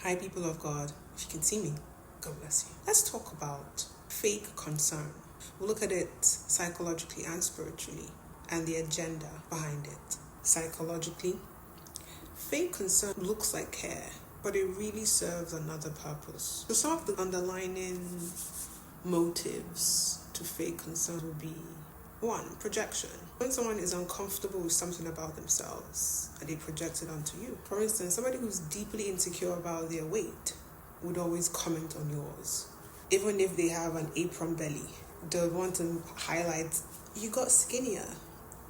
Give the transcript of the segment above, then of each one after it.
Hi, people of God. If you can see me, God bless you. Let's talk about fake concern. We'll look at it psychologically and spiritually and the agenda behind it. Psychologically, fake concern looks like care, but it really serves another purpose. So some of the underlying motives to fake concern will be: 1, projection. When someone is uncomfortable with something about themselves and they project it onto you. For instance, somebody who's deeply insecure about their weight would always comment on yours. Even if they have an apron belly, they'll want to highlight, you got skinnier.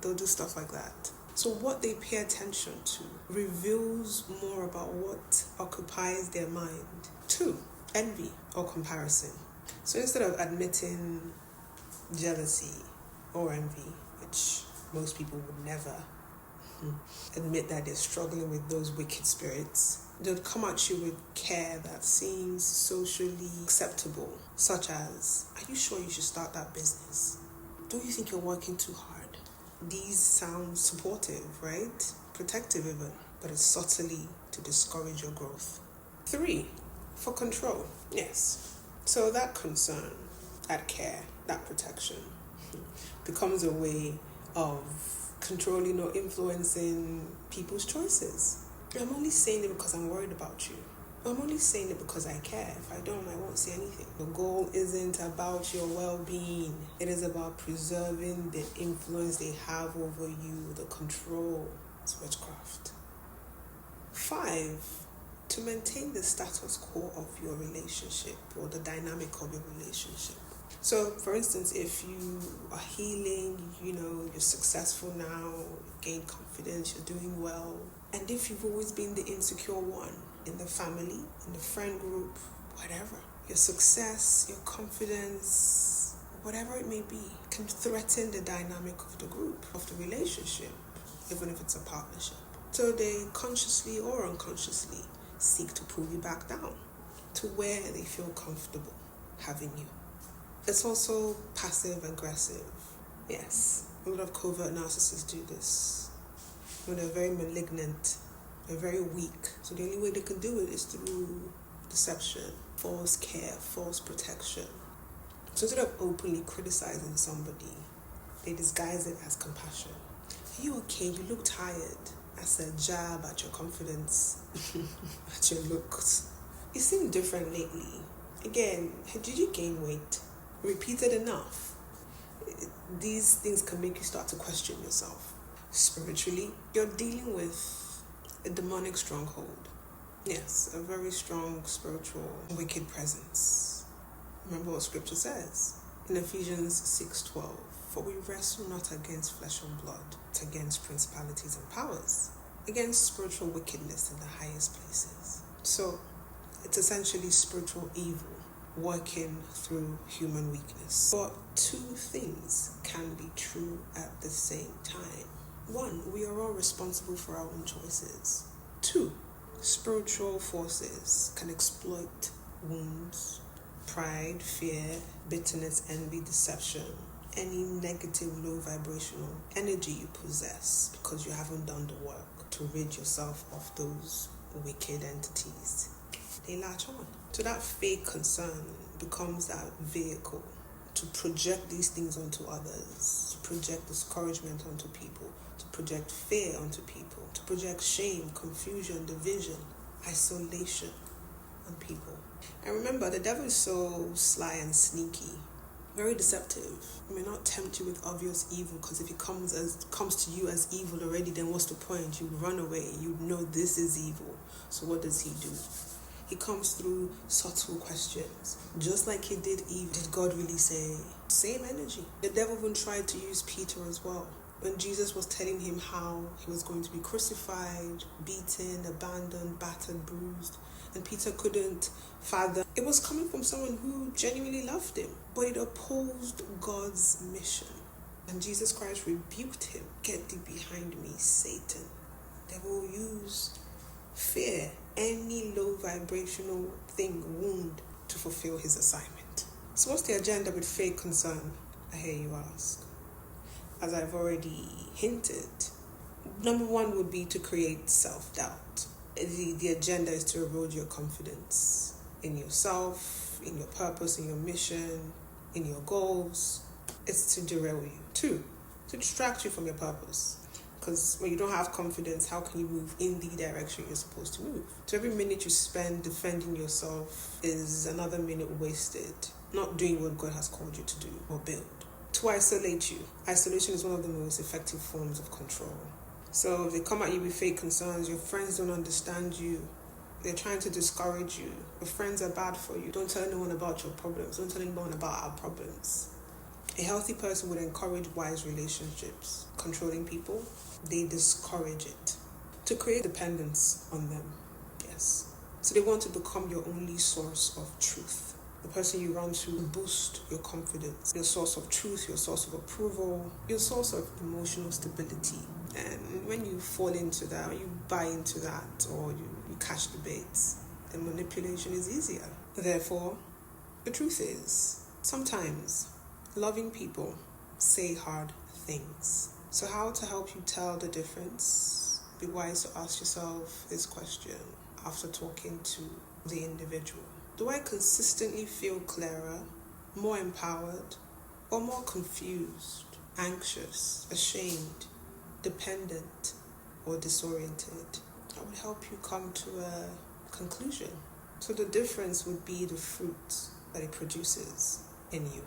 They'll do stuff like that. So what they pay attention to reveals more about what occupies their mind. 2, envy or comparison. So instead of admitting jealousy or envy, which most people would never admit that they're struggling with those wicked spirits, they'll come at you with care that seems socially acceptable, such as, are you sure you should start that business? Don't you think you're working too hard? These sound supportive, right? Protective even, but it's subtly to discourage your growth. 3, for control. Yes. So that concern, that care, that protection becomes a way of controlling or influencing people's choices. I'm only saying it because I'm worried about you. I'm only saying it because I care. If I don't, I won't say anything. The goal isn't about your well-being. It is about preserving the influence they have over you, the control. It's witchcraft. 5, to maintain the status quo of your relationship or the dynamic of your relationship. So, for instance, if you are healing, you're successful now, you've gained confidence, you're doing well, and if you've always been the insecure one in the family, in the friend group, whatever, your success, your confidence, whatever it may be, can threaten the dynamic of the group, of the relationship, even if it's a partnership. So they consciously or unconsciously seek to pull you back down to where they feel comfortable having you. It's also passive-aggressive. Yes, a lot of covert narcissists do this. When they're very malignant, they're very weak. So the only way they can do it is through deception, false care, false protection. So instead of openly criticizing somebody, they disguise it as compassion. Are you okay? You look tired. That's a jab at your confidence, at your looks. You seem different lately. Again, did you gain weight? Repeated enough, these things can make you start to question yourself. Spiritually, you're dealing with a demonic stronghold. Yes, a very strong spiritual wicked presence. Remember what scripture says in Ephesians 6:12, for we wrestle not against flesh and blood, but against principalities and powers, against spiritual wickedness in the highest places. So it's essentially spiritual evil working through human weakness. But 2 things can be true at the same time. 1, we are all responsible for our own choices. 2, spiritual forces can exploit wounds, pride, fear, bitterness, envy, deception, any negative low vibrational energy you possess because you haven't done the work to rid yourself of those wicked entities. They latch on. So that fake concern becomes that vehicle to project these things onto others, to project discouragement onto people, to project fear onto people, to project shame, confusion, division, isolation on people. And remember, the devil is so sly and sneaky, very deceptive. He may not tempt you with obvious evil, because if it comes to you as evil already, then what's the point? You'd run away. You'd know this is evil. So what does he do? He comes through subtle questions. Just like he did Eve, did God really say? Same energy. The devil even tried to use Peter as well. When Jesus was telling him how he was going to be crucified, beaten, abandoned, battered, bruised, and Peter couldn't fathom. It was coming from someone who genuinely loved him, but it opposed God's mission. And Jesus Christ rebuked him. Get thee behind me, Satan. The devil will use fear, any low vibrational wound, to fulfill his assignment. So what's the agenda with fake concern, I hear you ask? As I've already hinted, number 1 would be to create self-doubt. the agenda is to erode your confidence in yourself, in your purpose, in your mission, in your goals. It's to derail you. 2, to distract you from your purpose. Because when you don't have confidence, how can you move in the direction you're supposed to move? So every minute you spend defending yourself is another minute wasted, not doing what God has called you to do or build. To isolate you. Isolation is one of the most effective forms of control. So if they come at you with fake concerns, your friends don't understand you, they're trying to discourage you, your friends are bad for you, don't tell anyone about your problems, don't tell anyone about our problems. A healthy person would encourage wise relationships. Controlling people, they discourage it. To create dependence on them, yes. So they want to become your only source of truth. The person you run to boost your confidence, your source of truth, your source of approval, your source of emotional stability. And when you fall into that, when you buy into that, or you catch the bait, then manipulation is easier. Therefore, the truth is, sometimes loving people say hard things. So how to help you tell the difference? Be wise to ask yourself this question after talking to the individual. Do I consistently feel clearer, more empowered, or more confused, anxious, ashamed, dependent, or disoriented? That would help you come to a conclusion. So the difference would be the fruit that it produces in you.